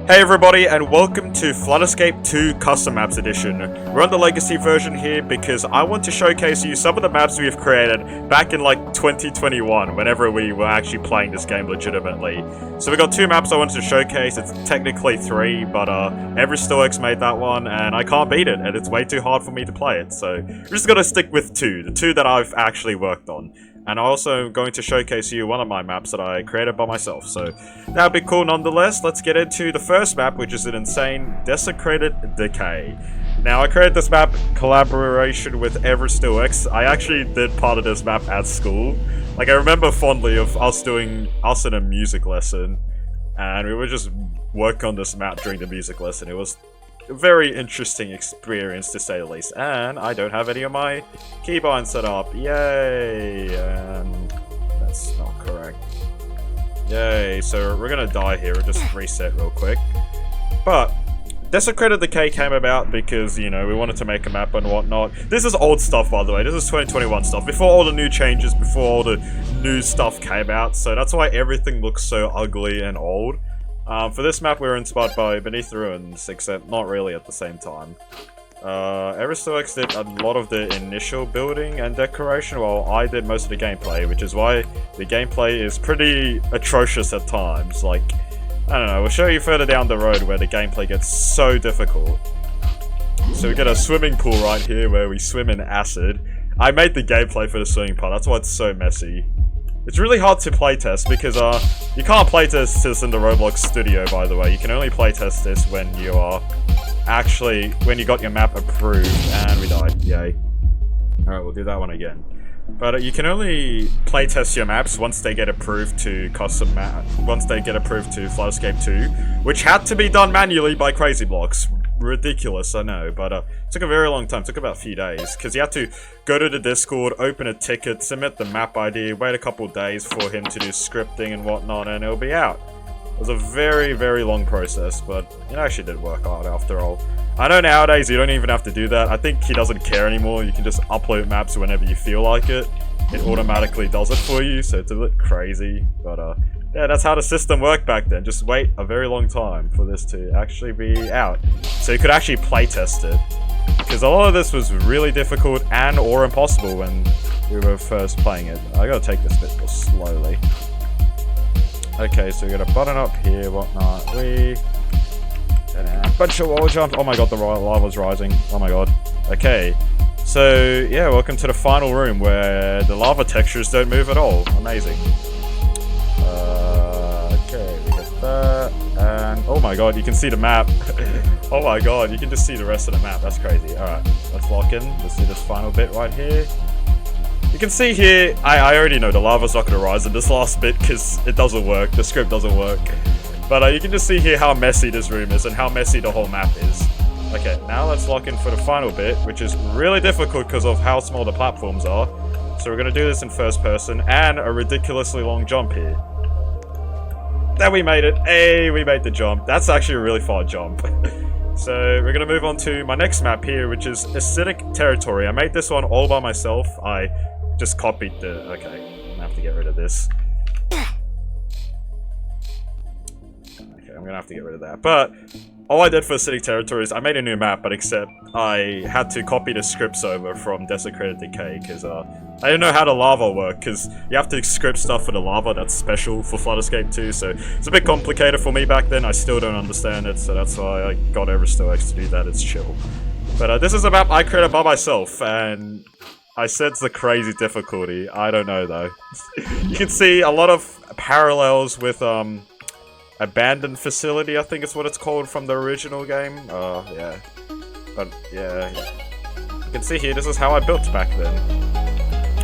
Hey everybody, and welcome to Flood Escape 2 Custom Maps Edition. We're on the Legacy version here because I want to showcase you some of the maps we have created back in like 2021, whenever we were actually playing this game legitimately. So we got two maps I wanted to showcase. It's technically three, but MyFrienDohs made that one, and I can't beat it, and it's way too hard for me to play it. So we're just gonna stick with the two that I've actually worked on. And I'm also going to showcase you one of my maps that I created by myself, so that'll be cool nonetheless. Let's get into the first map, which is an insane Desecrated Decay. Now, I created this map in collaboration with MyFrienDohs. I actually did part of this map at school. Like, I remember fondly of us in a music lesson, and we would just work on this map during the music lesson. It was a very interesting experience, to say the least. And I don't have any of my keybind set up. Yay! And that's not correct. Yay, so we're gonna die here. We'll just reset real quick. But Desecrated Decay came about because, you know, we wanted to make a map and whatnot. This is old stuff, by the way. This is 2021 stuff. Before all the new changes, before all the new stuff came out. So that's why everything looks so ugly and old. For this map, we were inspired by Beneath the Ruins, except not really at the same time. MyFrienDohs did a lot of the initial building and decoration, while I did most of the gameplay, which is why the gameplay is pretty atrocious at times. Like, I don't know, we'll show you further down the road where the gameplay gets so difficult. So we get a swimming pool right here where we swim in acid. I made the gameplay for the swimming part, that's why it's so messy. It's really hard to playtest because you can't playtest this in the Roblox studio, by the way. You can only playtest this when you are when you got your map approved, and we died. Yay. Alright, we'll do that one again. But you can only playtest your maps once they get approved to once they get approved to Flood Escape 2, which had to be done manually by Crazy Blocks. Ridiculous, I know, but it took a very long time. It took about a few days, because you had to go to the Discord, open a ticket, submit the map ID, wait a couple days for him to do scripting and whatnot, and it'll be out. It was a very, very long process, but it actually did work out after all. I know nowadays you don't even have to do that. I think he doesn't care anymore. You can just upload maps whenever you feel like it. It automatically does it for you, so it's a bit crazy, but yeah, that's how the system worked back then. Just wait a very long time for this to actually be out. So you could actually playtest it. Because a lot of this was really difficult and or impossible when we were first playing it. I gotta take this bit more slowly. Okay, so we got a button up here, whatnot. And a bunch of wall jumps. Oh my god, the lava's rising. Oh my god. Okay. So, yeah, welcome to the final room where the lava textures don't move at all. Amazing. Okay, we get that, and oh my god, you can see the map. Oh my god, you can just see the rest of the map. That's crazy. Alright, let's lock in. Let's do this final bit right here. You can see here, I already know the lava's not going to rise in this last bit because it doesn't work. The script doesn't work. But you can just see here how messy this room is and how messy the whole map is. Okay, now let's lock in for the final bit, which is really difficult because of how small the platforms are. So we're going to do this in first person, and a ridiculously long jump here. Then we made it. Hey, we made the jump. That's actually a really far jump. So we're going to move on to my next map here, which is Acidic Territory. I made this one all by myself. I just copied the... Okay, I'm going to have to get rid of this. Okay, I'm going to have to get rid of that. But all I did for Acidic Territory is I made a new map, but except I had to copy the scripts over from Desecrated Decay, because I didn't know how the lava worked, because you have to script stuff for the lava that's special for Flood Escape 2, so it's a bit complicated for me back then. I still don't understand it, so that's why I got MyFrienDohs to do that. It's chill. But this is a map I created by myself, and I said it's a crazy difficulty. I don't know, though. You can see a lot of parallels with Abandoned Facility, I think is what it's called from the original game. Yeah. But, yeah. You can see here, this is how I built back then.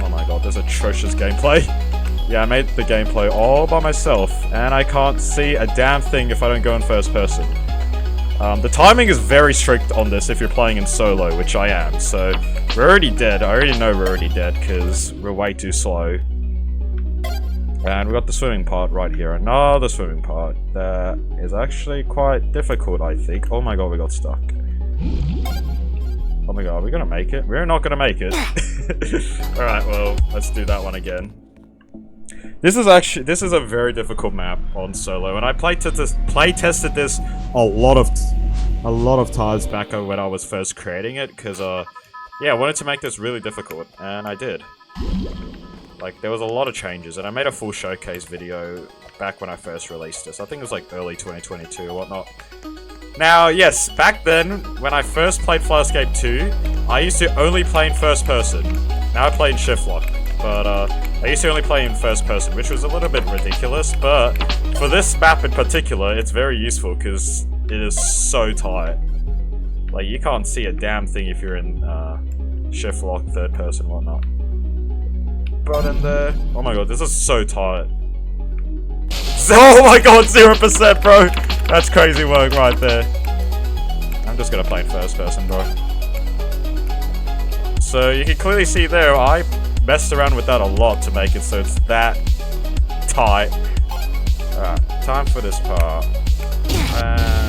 Oh my god, there's atrocious gameplay. Yeah, I made the gameplay all by myself, and I can't see a damn thing if I don't go in first person. The timing is very strict on this if you're playing in solo, which I am, so we're already dead. I already know we're already dead, because we're way too slow. And we got the swimming part right here. Another swimming part that is actually quite difficult, I think. Oh my god, we got stuck. Oh my god, are we gonna make it? We're not gonna make it. Alright, well, let's do that one again. This is a very difficult map on solo, and I playtested this a lot of times back when I was first creating it, because yeah, I wanted to make this really difficult, and I did. Like, there was a lot of changes, and I made a full showcase video back when I first released this. I think it was like early 2022 or whatnot. Now, yes, back then, when I first played Flutterscape 2, I used to only play in first person. Now I play in shift lock, but I used to only play in first person, which was a little bit ridiculous, but for this map in particular, it's very useful because it is so tight. Like, you can't see a damn thing if you're in shift lock, third person, whatnot. Button there. Oh my god, this is so tight. Oh my god, 0%, bro! That's crazy work right there. I'm just gonna play in first person, bro. So you can clearly see there, I messed around with that a lot to make it so it's that tight. Alright, time for this part.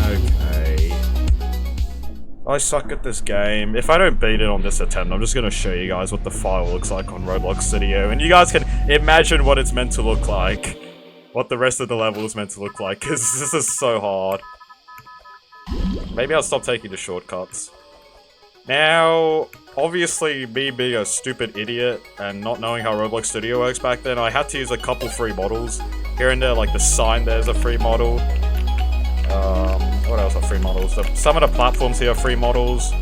Okay. I suck at this game. If I don't beat it on this attempt, I'm just gonna show you guys what the file looks like on Roblox Studio, and you guys can imagine what it's meant to look like. What the rest of the level is meant to look like, because this is so hard. Maybe I'll stop taking the shortcuts. Now, obviously, me being a stupid idiot and not knowing how Roblox Studio works back then, I had to use a couple free models. Here and there, like the sign there's a free model. What else are free models? Some of the platforms here are free models.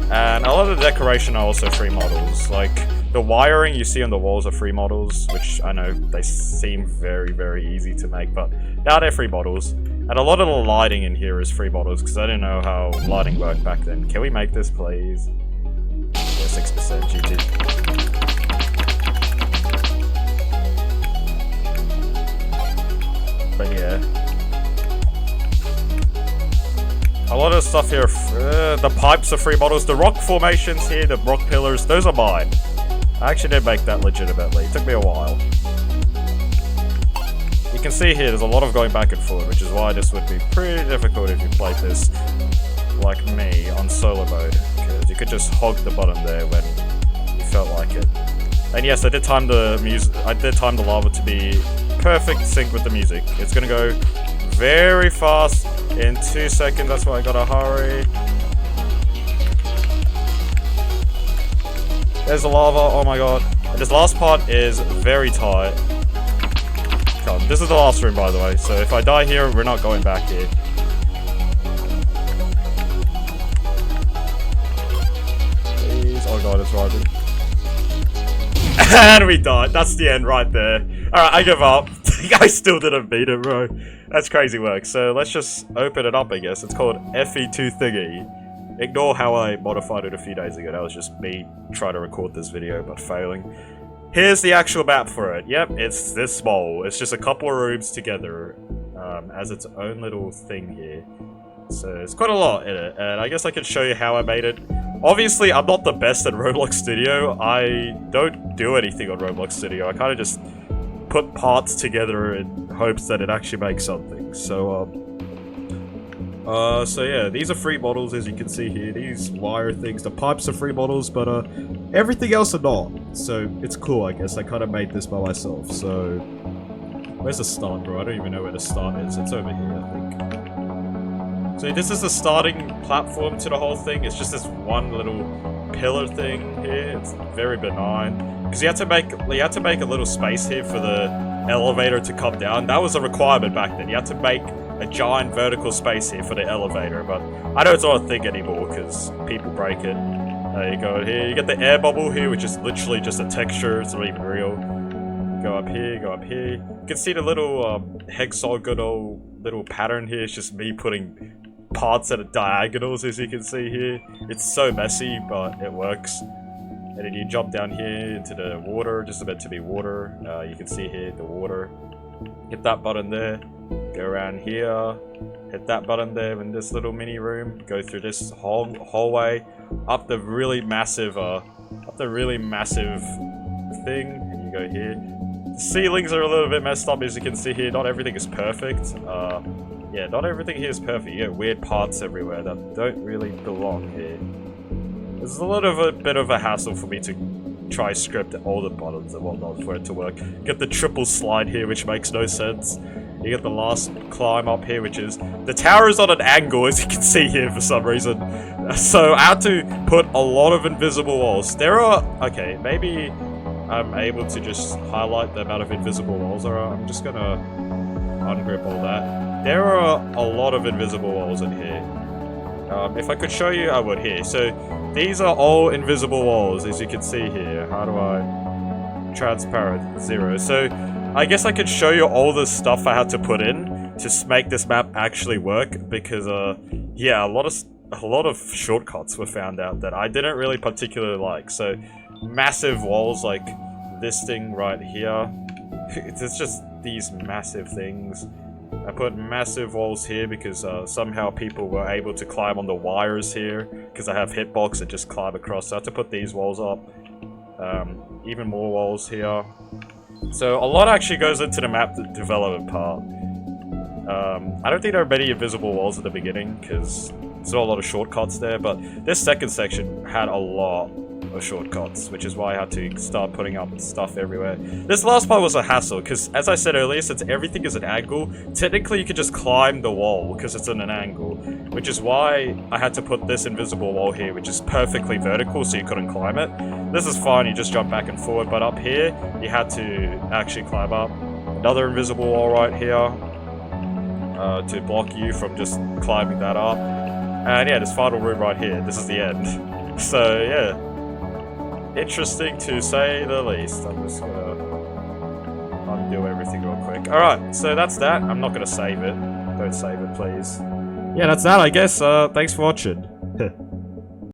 And a lot of the decoration are also free models. Like, the wiring you see on the walls are free models, which I know they seem very, very easy to make, but now they're free models. And a lot of the lighting in here is free models, because I didn't know how lighting worked back then. Can we make this, please? Yeah, 6% GG. But yeah. A lot of stuff here, the pipes are free models. The rock formations here, the rock pillars, those are mine. I actually did make that legitimately. It took me a while. You can see here, there's a lot of going back and forth, which is why this would be pretty difficult if you played this, like me, on solo mode. Because you could just hog the button there when you felt like it. And yes, I did time the lava to be perfect sync with the music. It's gonna go very fast in 2 seconds, that's why I gotta hurry. There's the lava, oh my god. And this last part is very tight. God, this is the last room, by the way, so if I die here, we're not going back here. Please, oh god, it's rising. And we died, that's the end right there. Alright, I give up. I still didn't beat it, bro. That's crazy work. So let's just open it up, I guess. It's called FE2 Thingy. Ignore how I modified it a few days ago. That was just me trying to record this video, but failing. Here's the actual map for it. Yep, it's this small. It's just a couple of rooms together as its own little thing here. So it's quite a lot in it, and I guess I can show you how I made it. Obviously, I'm not the best at Roblox Studio. I don't do anything on Roblox Studio. I kind of just put parts together in hopes that it actually makes something. So yeah, these are free models, as you can see here. These wire things, the pipes are free models, but everything else are not. So it's cool, I guess. I kind of made this by myself. So where's the start, bro? I don't even know where the start is. It's over here, I think. So this is the starting platform to the whole thing. It's just this one little pillar thing here. It's very benign. Because you had to make a little space here for the elevator to come down. That was a requirement back then. You had to make a giant vertical space here for the elevator, but I know it's not a thing anymore because people break it. There you go here. You get the air bubble here, which is literally just a texture. It's not even real. Go up here, go up here. You can see the little hexagonal little pattern here. It's just me putting parts at diagonals, as you can see here. It's so messy, but it works. And then you jump down here into the water, just meant to be water. You can see here the water. Hit that button there. Go around here. Hit that button there in this little mini room. Go through this hallway up the really massive thing. And you go here. The ceilings are a little bit messed up, as you can see here. Not everything is perfect. Yeah, not everything here is perfect. You get weird parts everywhere that don't really belong here. It's a bit of a hassle for me to try script all the buttons and whatnot for it to work. Get the triple slide here, which makes no sense. You get the last climb up here, which is... The tower is on an angle, as you can see here for some reason. So I had to put a lot of invisible walls. There are... Okay, maybe I'm able to just highlight the amount of invisible walls there are. I'm just gonna ungrip all that. There are a lot of invisible walls in here. If I could show you, I would here. So these are all invisible walls, as you can see here. How do I... Transparent, 0. So I guess I could show you all the stuff I had to put in to make this map actually work, because yeah, a lot of shortcuts were found out that I didn't really particularly like. So massive walls like this thing right here. It's just these massive things. I put massive walls here because somehow people were able to climb on the wires here, because I have hitbox that just climb across. So I had to put these walls up. Even more walls here. So a lot actually goes into the map development part. I don't think there are many invisible walls at the beginning, because there's not a lot of shortcuts there, but this second section had a lot of shortcuts, which is why I had to start putting up stuff everywhere. This last part was a hassle, because as I said earlier, since everything is an angle, technically you could just climb the wall, because it's in an angle, which is why I had to put this invisible wall here, which is perfectly vertical, so you couldn't climb it. This is fine, you just jump back and forward, but up here, you had to actually climb up. Another invisible wall right here, to block you from just climbing that up. And yeah, this final room right here, this is the end. So yeah. Interesting to say the least. I'm just gonna undo everything real quick. Alright, so that's that. I'm not gonna save it. Don't save it, please. Yeah, that's that, I guess. Thanks for watching.